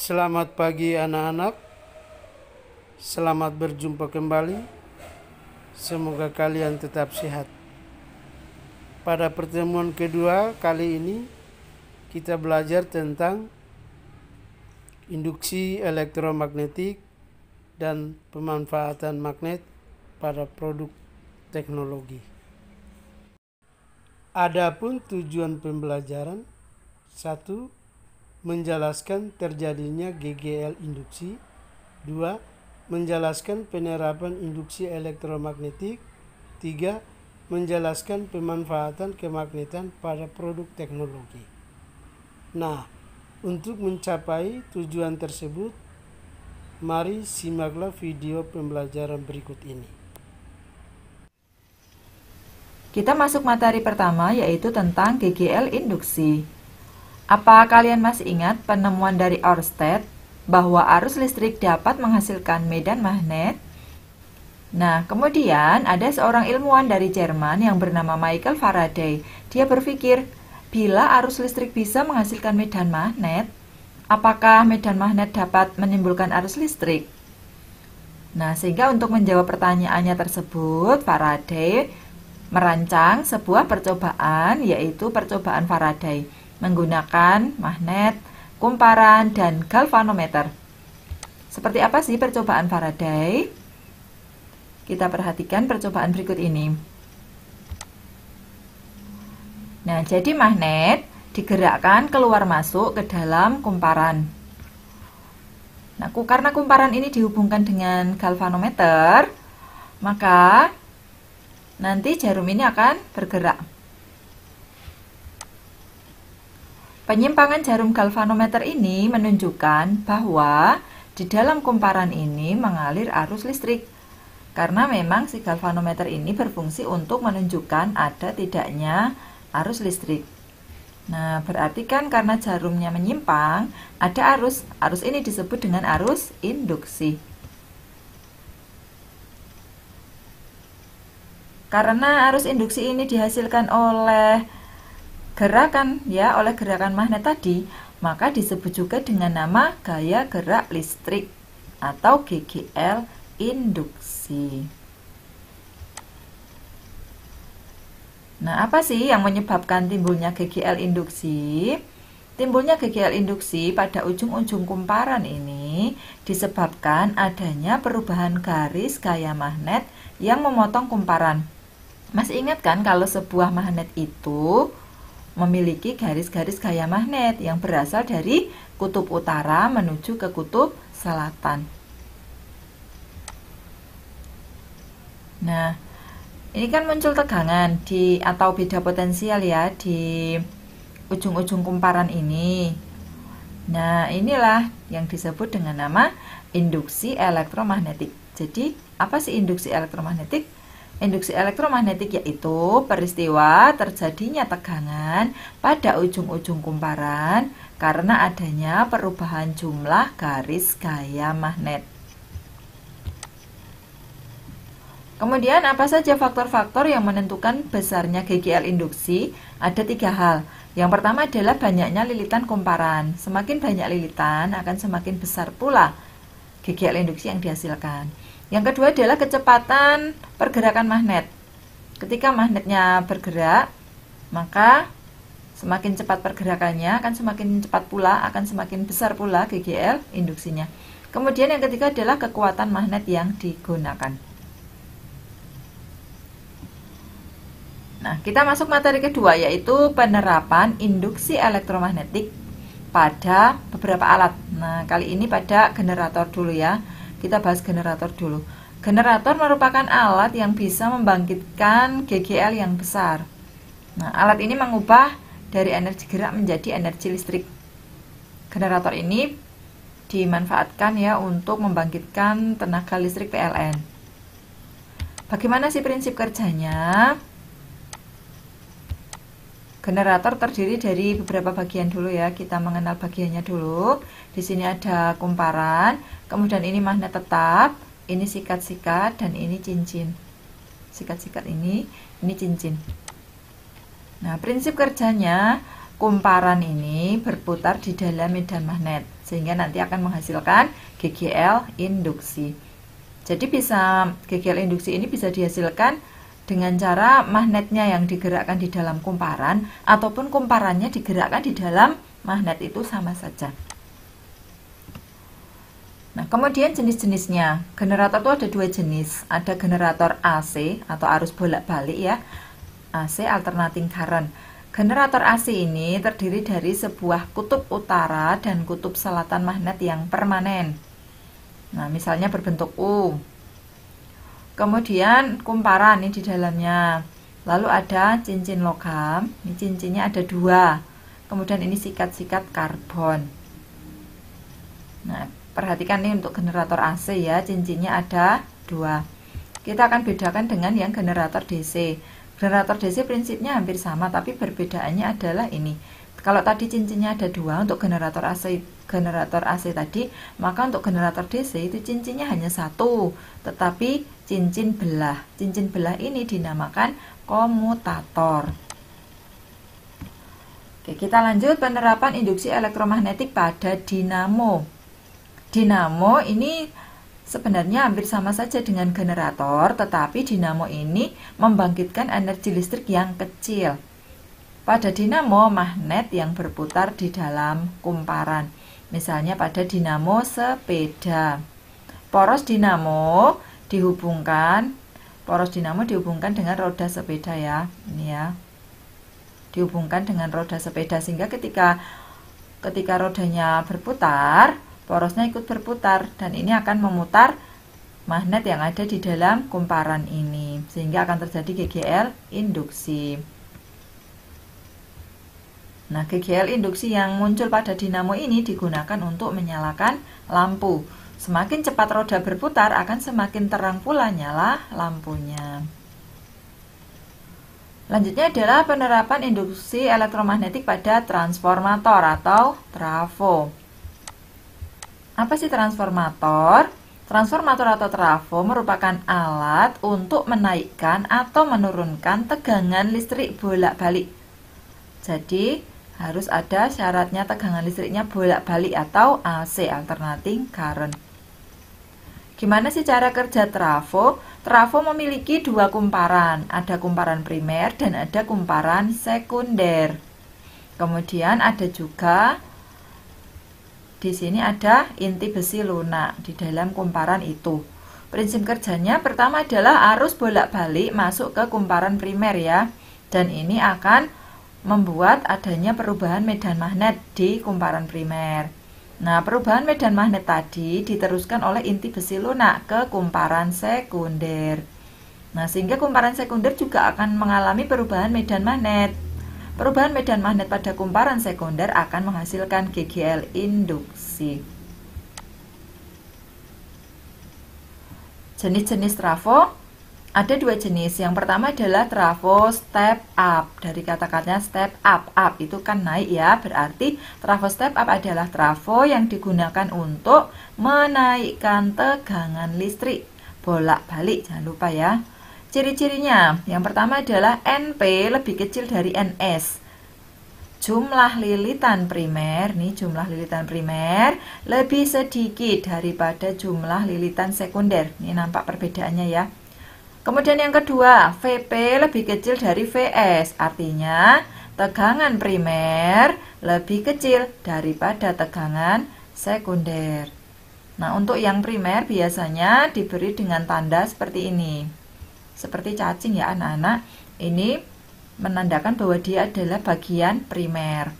Selamat pagi anak-anak, selamat berjumpa kembali. Semoga kalian tetap sehat. Pada pertemuan kedua kali ini kita belajar tentang induksi elektromagnetik dan pemanfaatan magnet pada produk teknologi. Adapun tujuan pembelajaran: 1. Menjelaskan terjadinya GGL induksi. 2. Menjelaskan penerapan induksi elektromagnetik. 3. Menjelaskan pemanfaatan kemagnetan pada produk teknologi. Nah, untuk mencapai tujuan tersebut, mari simaklah video pembelajaran berikut ini. Kita masuk materi pertama, yaitu tentang GGL induksi. Apa kalian masih ingat penemuan dari Ørsted bahwa arus listrik dapat menghasilkan medan magnet? Nah, kemudian ada seorang ilmuwan dari Jerman yang bernama Michael Faraday. Dia berpikir, bila arus listrik bisa menghasilkan medan magnet, apakah medan magnet dapat menimbulkan arus listrik? Nah, sehingga untuk menjawab pertanyaannya tersebut, Faraday merancang sebuah percobaan, yaitu percobaan Faraday menggunakan magnet, kumparan, dan galvanometer. Seperti apa sih percobaan Faraday? Kita perhatikan percobaan berikut ini. Nah, jadi magnet digerakkan keluar masuk ke dalam kumparan. Nah, karena kumparan ini dihubungkan dengan galvanometer, maka nanti jarum ini akan bergerak. Penyimpangan jarum galvanometer ini menunjukkan bahwa di dalam kumparan ini mengalir arus listrik. Karena memang si galvanometer ini berfungsi untuk menunjukkan ada tidaknya arus listrik. Nah, berarti kan karena jarumnya menyimpang, ada arus. Arus ini disebut dengan arus induksi. Karena arus induksi ini dihasilkan oleh gerakan magnet tadi, maka disebut juga dengan nama gaya gerak listrik atau GGL induksi. Nah, apa sih yang menyebabkan timbulnya GGL induksi? Timbulnya GGL induksi pada ujung-ujung kumparan ini disebabkan adanya perubahan garis gaya magnet yang memotong kumparan. Masih ingat kan kalau sebuah magnet itu memiliki garis-garis gaya magnet yang berasal dari kutub utara menuju ke kutub selatan. Nah, ini kan muncul tegangan atau beda potensial ya di ujung-ujung kumparan ini. Nah, inilah yang disebut dengan nama induksi elektromagnetik. Jadi, apa sih induksi elektromagnetik? Induksi elektromagnetik yaitu peristiwa terjadinya tegangan pada ujung-ujung kumparan karena adanya perubahan jumlah garis gaya magnet. Kemudian apa saja faktor-faktor yang menentukan besarnya GGL induksi? Ada 3 hal. Yang pertama adalah banyaknya lilitan kumparan. Semakin banyak lilitan akan semakin besar pula GGL induksi yang dihasilkan. Yang kedua adalah kecepatan pergerakan magnet. Ketika magnetnya bergerak, maka semakin cepat pergerakannya akan semakin cepat pula, akan semakin besar pula GGL induksinya. Kemudian yang ketiga adalah kekuatan magnet yang digunakan. Nah, kita masuk materi kedua, yaitu penerapan induksi elektromagnetik pada beberapa alat. Nah, kali ini pada generator dulu ya. Kita bahas generator dulu. Generator merupakan alat yang bisa membangkitkan GGL yang besar. Nah, alat ini mengubah dari energi gerak menjadi energi listrik. Generator ini dimanfaatkan ya untuk membangkitkan tenaga listrik PLN. Bagaimana sih prinsip kerjanya? Generator terdiri dari beberapa bagian dulu ya. Kita mengenal bagiannya dulu. Di sini ada kumparan, kemudian ini magnet tetap, ini sikat-sikat, dan ini cincin. Sikat-sikat ini cincin. Nah, prinsip kerjanya, kumparan ini berputar di dalam medan magnet, sehingga nanti akan menghasilkan GGL induksi. Jadi GGL induksi ini bisa dihasilkan dengan cara magnetnya yang digerakkan di dalam kumparan ataupun kumparannya digerakkan di dalam magnet, itu sama saja. Nah, kemudian jenis-jenisnya. Generator itu ada dua jenis. Ada generator AC atau arus bolak-balik ya. AC alternating current. Generator AC ini terdiri dari sebuah kutub utara dan kutub selatan magnet yang permanen. Nah, misalnya berbentuk U. Kemudian kumparan ini di dalamnya. Lalu ada cincin logam. Ini cincinnya ada dua. Kemudian ini sikat-sikat karbon. Nah, perhatikan nih untuk generator AC ya, cincinnya ada dua. Kita akan bedakan dengan yang generator DC. Generator DC prinsipnya hampir sama, tapi perbedaannya adalah ini. Kalau tadi cincinnya ada dua untuk generator AC tadi, maka untuk generator DC itu cincinnya hanya satu, tetapi cincin belah. Cincin belah ini dinamakan komutator. Oke, kita lanjut penerapan induksi elektromagnetik pada dinamo. Dinamo ini sebenarnya hampir sama saja dengan generator, tetapi dinamo ini membangkitkan energi listrik yang kecil. Pada dinamo, magnet yang berputar di dalam kumparan. Misalnya pada dinamo sepeda. Poros dinamo dihubungkan dengan roda sepeda ya. Ini ya. Dihubungkan dengan roda sepeda sehingga ketika rodanya berputar, porosnya ikut berputar dan ini akan memutar magnet yang ada di dalam kumparan ini sehingga akan terjadi GGL induksi. Nah, GGL induksi yang muncul pada dinamo ini digunakan untuk menyalakan lampu. Semakin cepat roda berputar akan semakin terang pula nyala lampunya. Lanjutnya adalah penerapan induksi elektromagnetik pada transformator atau trafo. Apa sih transformator? Transformator atau trafo merupakan alat untuk menaikkan atau menurunkan tegangan listrik bolak-balik. Jadi, harus ada syaratnya tegangan listriknya bolak-balik atau AC, alternating current. Gimana sih cara kerja trafo? Trafo memiliki dua kumparan, ada kumparan primer dan ada kumparan sekunder. Kemudian ada juga di sini ada inti besi lunak di dalam kumparan itu. Prinsip kerjanya pertama adalah arus bolak-balik masuk ke kumparan primer ya. Dan ini akan membuat adanya perubahan medan magnet di kumparan primer. Nah, perubahan medan magnet tadi diteruskan oleh inti besi lunak ke kumparan sekunder. Nah, sehingga kumparan sekunder juga akan mengalami perubahan medan magnet. Perubahan medan magnet pada kumparan sekunder akan menghasilkan GGL induksi. Jenis-jenis trafo ada dua jenis. Yang pertama adalah trafo step up. Dari kata-katanya step up, up itu kan naik ya. Berarti trafo step up adalah trafo yang digunakan untuk menaikkan tegangan listrik bolak-balik. Jangan lupa ya. Ciri-cirinya, yang pertama adalah NP lebih kecil dari NS. Jumlah lilitan primer, nih jumlah lilitan primer lebih sedikit daripada jumlah lilitan sekunder. Ini nampak perbedaannya ya. Kemudian yang kedua, VP lebih kecil dari VS, artinya tegangan primer lebih kecil daripada tegangan sekunder. Nah, untuk yang primer biasanya diberi dengan tanda seperti ini. Seperti cacing ya anak-anak, ini menandakan bahwa dia adalah bagian primer.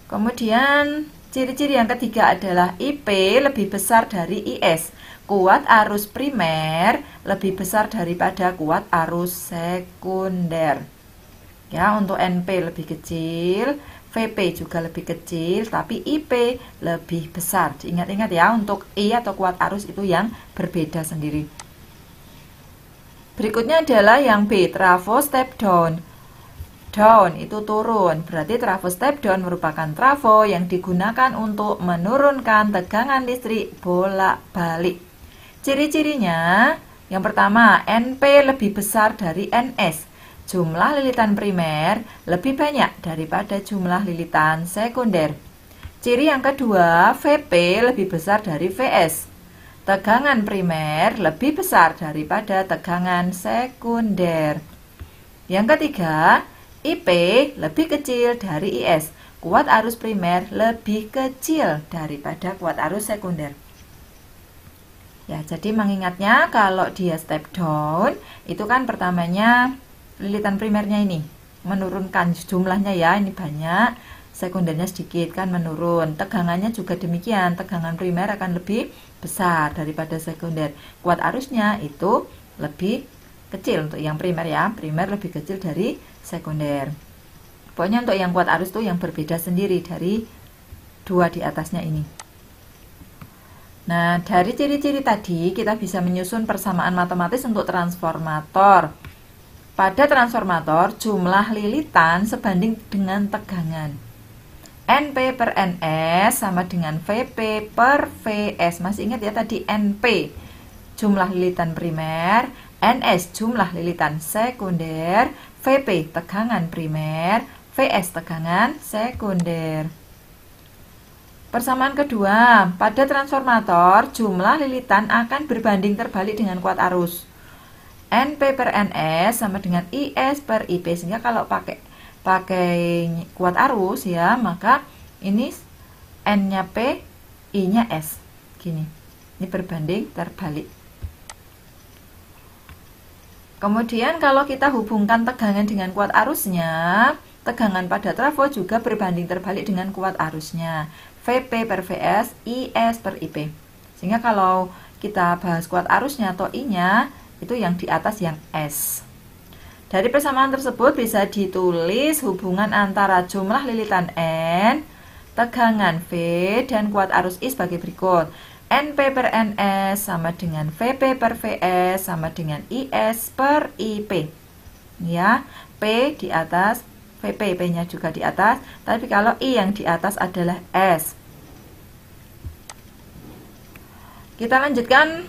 Kemudian ciri-ciri yang ketiga adalah IP lebih besar dari IS. Kuat arus primer lebih besar daripada kuat arus sekunder. Ya, untuk NP lebih kecil, VP juga lebih kecil, tapi IP lebih besar. Ingat-ingat ya, untuk I atau kuat arus itu yang berbeda sendiri. Berikutnya adalah yang B, trafo step down. Down itu turun, berarti trafo step down merupakan trafo yang digunakan untuk menurunkan tegangan listrik bolak-balik. Ciri-cirinya, yang pertama, NP lebih besar dari NS. jumlah lilitan primer lebih banyak daripada jumlah lilitan sekunder. Ciri yang kedua, VP lebih besar dari VS. Tegangan primer lebih besar daripada tegangan sekunder. Yang ketiga, IP lebih kecil dari IS. Kuat arus primer lebih kecil daripada kuat arus sekunder. Ya, jadi mengingatnya kalau dia step down, itu kan pertamanya lilitan primernya ini menurunkan jumlahnya ya, ini banyak, sekundernya sedikit kan menurun. Tegangannya juga demikian, tegangan primer akan lebih besar daripada sekunder. Kuat arusnya itu lebih kecil untuk yang primer ya, primer lebih kecil dari sekunder. Pokoknya untuk yang kuat arus tuh yang berbeda sendiri dari dua di atasnya ini. Nah, dari ciri-ciri tadi kita bisa menyusun persamaan matematis untuk transformator. Pada transformator, jumlah lilitan sebanding dengan tegangan. NP per NS sama dengan VP per VS. Masih ingat ya tadi NP, jumlah lilitan primer, NS, jumlah lilitan sekunder, VP, tegangan primer, VS, tegangan sekunder. Persamaan kedua, pada transformator jumlah lilitan akan berbanding terbalik dengan kuat arus. NP per NS sama dengan IS per IP. Sehingga kalau pakai kuat arus ya, maka ini N-nya P, I-nya S. Gini. Ini berbanding terbalik. Kemudian kalau kita hubungkan tegangan dengan kuat arusnya, tegangan pada trafo juga berbanding terbalik dengan kuat arusnya. VP per VS, IS per IP. Sehingga kalau kita bahas kuat arusnya atau I-nya, itu yang di atas yang S. Dari persamaan tersebut bisa ditulis hubungan antara jumlah lilitan N, tegangan V, dan kuat arus I sebagai berikut. NP per NS sama dengan VP per VS sama dengan IS per IP. Ya, P di atas, VP, P-nya juga di atas, tapi kalau I yang di atas adalah S. Kita lanjutkan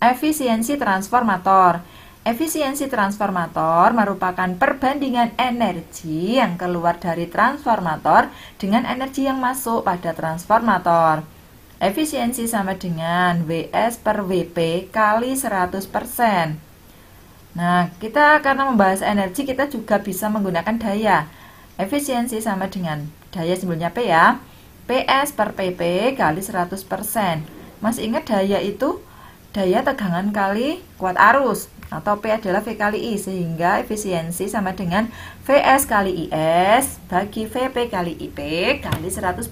efisiensi transformator. Efisiensi transformator merupakan perbandingan energi yang keluar dari transformator dengan energi yang masuk pada transformator. Efisiensi sama dengan WS per WP kali 100%. Nah, kita karena membahas energi, kita juga bisa menggunakan daya. Efisiensi sama dengan daya simbolnya P ya. PS per PP kali 100%. Masih ingat daya itu daya tegangan kali kuat arus, atau P adalah V kali I, sehingga efisiensi sama dengan VS kali IS bagi VP kali IP kali 100%.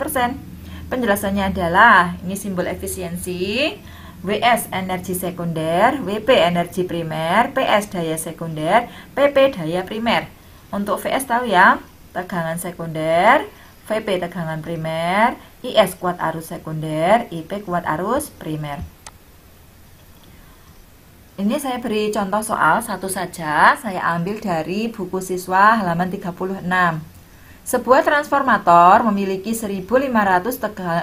Penjelasannya adalah, ini simbol efisiensi, WS energi sekunder, WP energi primer, PS daya sekunder, PP daya primer. Untuk VS tahu ya, tegangan sekunder, VP tegangan primer, IS kuat arus sekunder, IP kuat arus primer. Ini saya beri contoh soal satu saja, saya ambil dari buku siswa halaman 36. Sebuah transformator memiliki 1500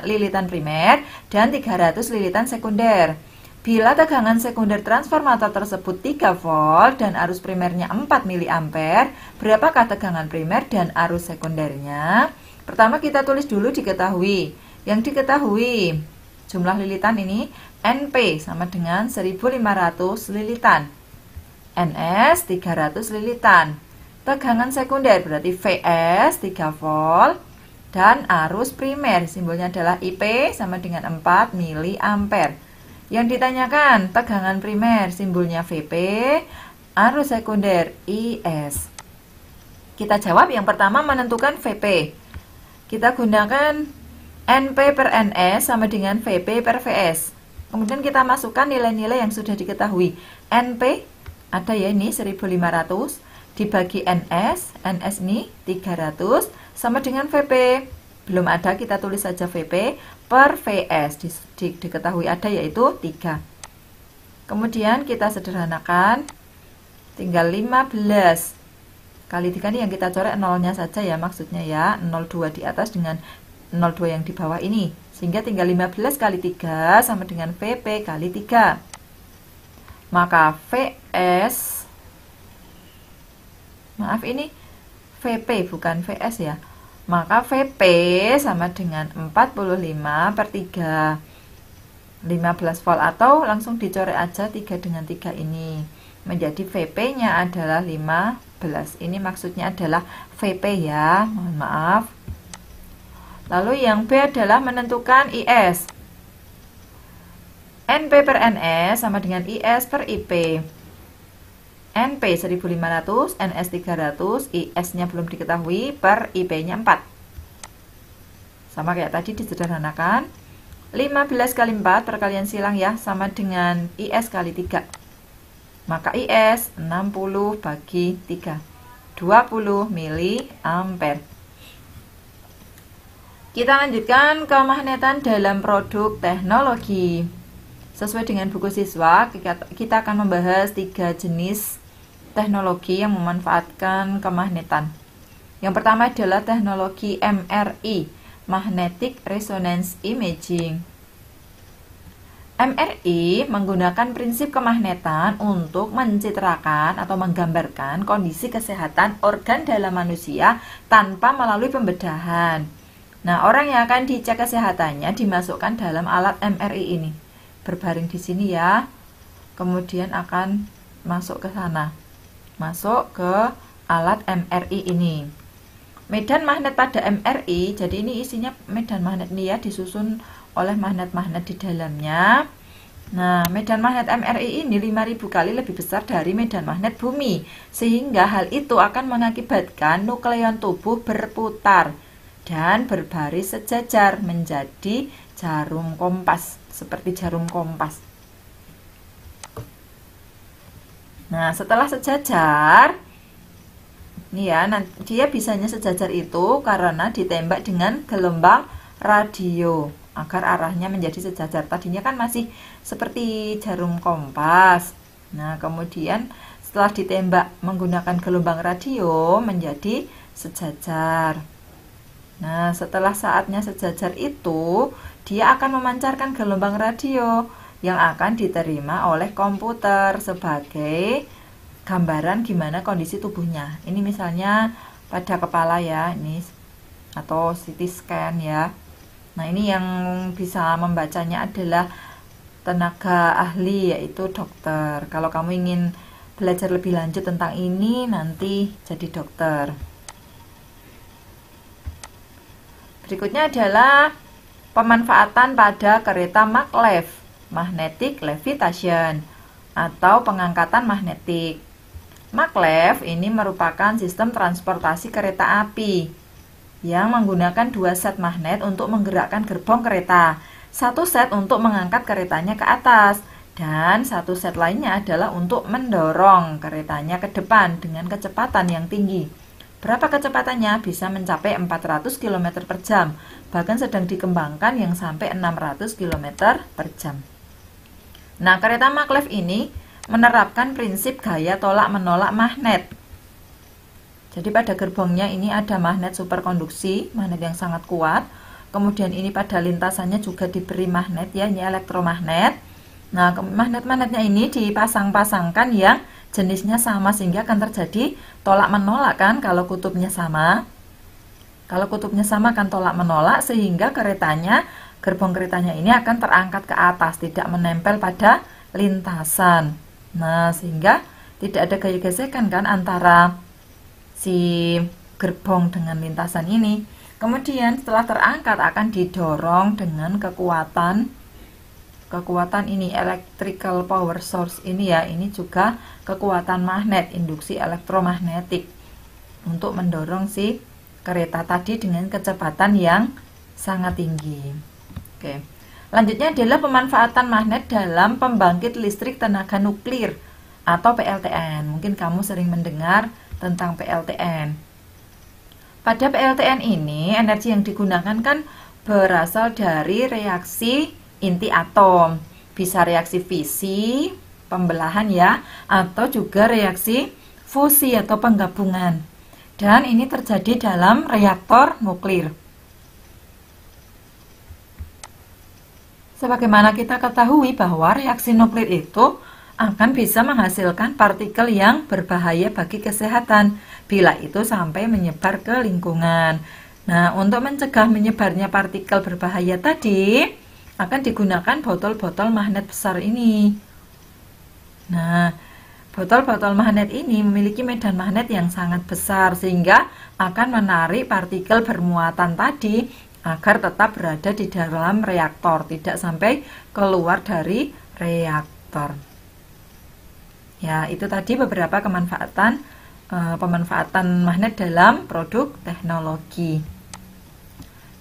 lilitan primer dan 300 lilitan sekunder. Bila tegangan sekunder transformator tersebut 3 volt dan arus primernya 4 mA, berapakah tegangan primer dan arus sekundernya? Pertama kita tulis dulu diketahui. Yang diketahui jumlah lilitan ini NP sama dengan 1500 lilitan, NS 300 lilitan. Tegangan sekunder berarti VS 3 volt dan arus primer simbolnya adalah IP sama dengan 4 mA. Yang ditanyakan tegangan primer simbolnya VP, arus sekunder IS. Kita jawab yang pertama menentukan VP. Kita gunakan NP per NS sama dengan VP per VS. Kemudian kita masukkan nilai-nilai yang sudah diketahui. NP ada ya ini 1500 dibagi NS, NS ini 300 sama dengan VP. Belum ada, kita tulis saja VP per VS. Diketahui ada yaitu 3. Kemudian kita sederhanakan, tinggal 15 kali 3 ini yang kita coret nolnya saja ya, maksudnya ya 02 di atas dengan 02 yang di bawah ini, sehingga tinggal 15 kali 3 sama dengan VP kali 3. Maka VS Maaf, ini VP bukan VS ya. Maka VP sama dengan 45/3. 15 volt, atau langsung dicoret aja 3 dengan 3 ini. Menjadi VP-nya adalah 15. Ini maksudnya adalah VP ya, mohon maaf. Lalu yang B adalah menentukan IS. NP per NS sama dengan IS per IP. NP 1500, NS 300, IS-nya belum diketahui, per IP-nya 4. Sama kayak tadi, disederhanakan. 15 kali 4 perkalian silang ya, sama dengan IS kali 3. Maka IS 60 bagi 3. 20 miliampere. Kita lanjutkan kemagnetan dalam produk teknologi. Sesuai dengan buku siswa, kita akan membahas 3 jenis teknologi yang memanfaatkan kemagnetan. Yang pertama adalah teknologi MRI, Magnetic Resonance Imaging. MRI menggunakan prinsip kemagnetan untuk mencitrakan atau menggambarkan kondisi kesehatan organ dalam manusia tanpa melalui pembedahan. Nah, orang yang akan dicek kesehatannya dimasukkan dalam alat MRI ini. Berbaring di sini ya. Kemudian akan masuk ke sana. Masuk ke alat MRI ini. Medan magnet pada MRI, jadi ini isinya medan magnet nih ya, disusun oleh magnet-magnet di dalamnya. Nah, medan magnet MRI ini 5000 kali lebih besar dari medan magnet bumi, sehingga hal itu akan mengakibatkan nukleon tubuh berputar dan berbaris sejajar menjadi jarum kompas, seperti jarum kompas. Nah, setelah sejajar, ini ya, dia bisanya sejajar itu karena ditembak dengan gelombang radio agar arahnya menjadi sejajar. Tadinya kan masih seperti jarum kompas. Nah, kemudian setelah ditembak menggunakan gelombang radio menjadi sejajar. Nah, setelah saatnya sejajar itu, dia akan memancarkan gelombang radio yang akan diterima oleh komputer sebagai gambaran gimana kondisi tubuhnya. Ini misalnya pada kepala ya, ini atau CT scan ya. Nah, ini yang bisa membacanya adalah tenaga ahli, yaitu dokter. Kalau kamu ingin belajar lebih lanjut tentang ini, nanti jadi dokter. Berikutnya adalah pemanfaatan pada kereta maglev, magnetic levitation, atau pengangkatan magnetik. Maglev ini merupakan sistem transportasi kereta api yang menggunakan 2 set magnet untuk menggerakkan gerbong kereta. 1 set untuk mengangkat keretanya ke atas, dan 1 set lainnya adalah untuk mendorong keretanya ke depan dengan kecepatan yang tinggi. Berapa kecepatannya? Bisa mencapai 400 km per jam, bahkan sedang dikembangkan yang sampai 600 km per jam. Nah, kereta maglev ini menerapkan prinsip gaya tolak-menolak magnet. Jadi pada gerbongnya ini ada magnet superkonduksi, magnet yang sangat kuat. Kemudian ini pada lintasannya juga diberi magnet ya, ini elektromagnet. Nah, magnet-magnetnya ini dipasang-pasangkan yang jenisnya sama sehingga akan terjadi tolak-menolak kan kalau kutubnya sama. Kalau kutubnya sama akan tolak-menolak sehingga gerbong keretanya ini akan terangkat ke atas, tidak menempel pada lintasan. Nah, sehingga tidak ada gaya gesekan kan antara si gerbong dengan lintasan ini. Kemudian setelah terangkat akan didorong dengan kekuatan ini, electrical power source ini ya, ini juga kekuatan magnet, induksi elektromagnetik untuk mendorong si kereta tadi dengan kecepatan yang sangat tinggi. Oke. Lanjutnya adalah pemanfaatan magnet dalam pembangkit listrik tenaga nuklir atau PLTN. Mungkin kamu sering mendengar tentang PLTN. Pada PLTN ini, energi yang digunakan kan berasal dari reaksi inti atom. Bisa reaksi fisi, pembelahan ya, atau juga reaksi fusi atau penggabungan. Dan ini terjadi dalam reaktor nuklir. Sebagaimana kita ketahui bahwa reaksi nuklir itu akan bisa menghasilkan partikel yang berbahaya bagi kesehatan bila itu sampai menyebar ke lingkungan. Nah, untuk mencegah menyebarnya partikel berbahaya tadi, akan digunakan botol-botol magnet besar ini. Nah, botol-botol magnet ini memiliki medan magnet yang sangat besar sehingga akan menarik partikel bermuatan tadi agar tetap berada di dalam reaktor, tidak sampai keluar dari reaktor. Ya, itu tadi beberapa pemanfaatan magnet dalam produk teknologi.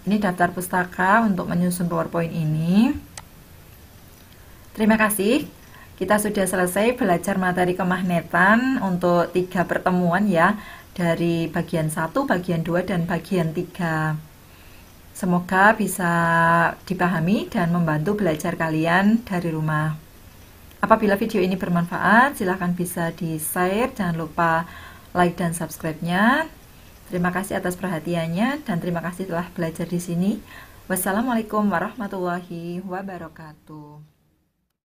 Ini daftar pustaka untuk menyusun PowerPoint ini. Terima kasih. Kita sudah selesai belajar materi kemagnetan untuk 3 pertemuan ya, dari bagian 1, bagian 2, dan bagian 3. Semoga bisa dipahami dan membantu belajar kalian dari rumah. Apabila video ini bermanfaat, silahkan bisa di-share, jangan lupa like dan subscribe-nya. Terima kasih atas perhatiannya dan terima kasih telah belajar di sini. Wassalamualaikum warahmatullahi wabarakatuh.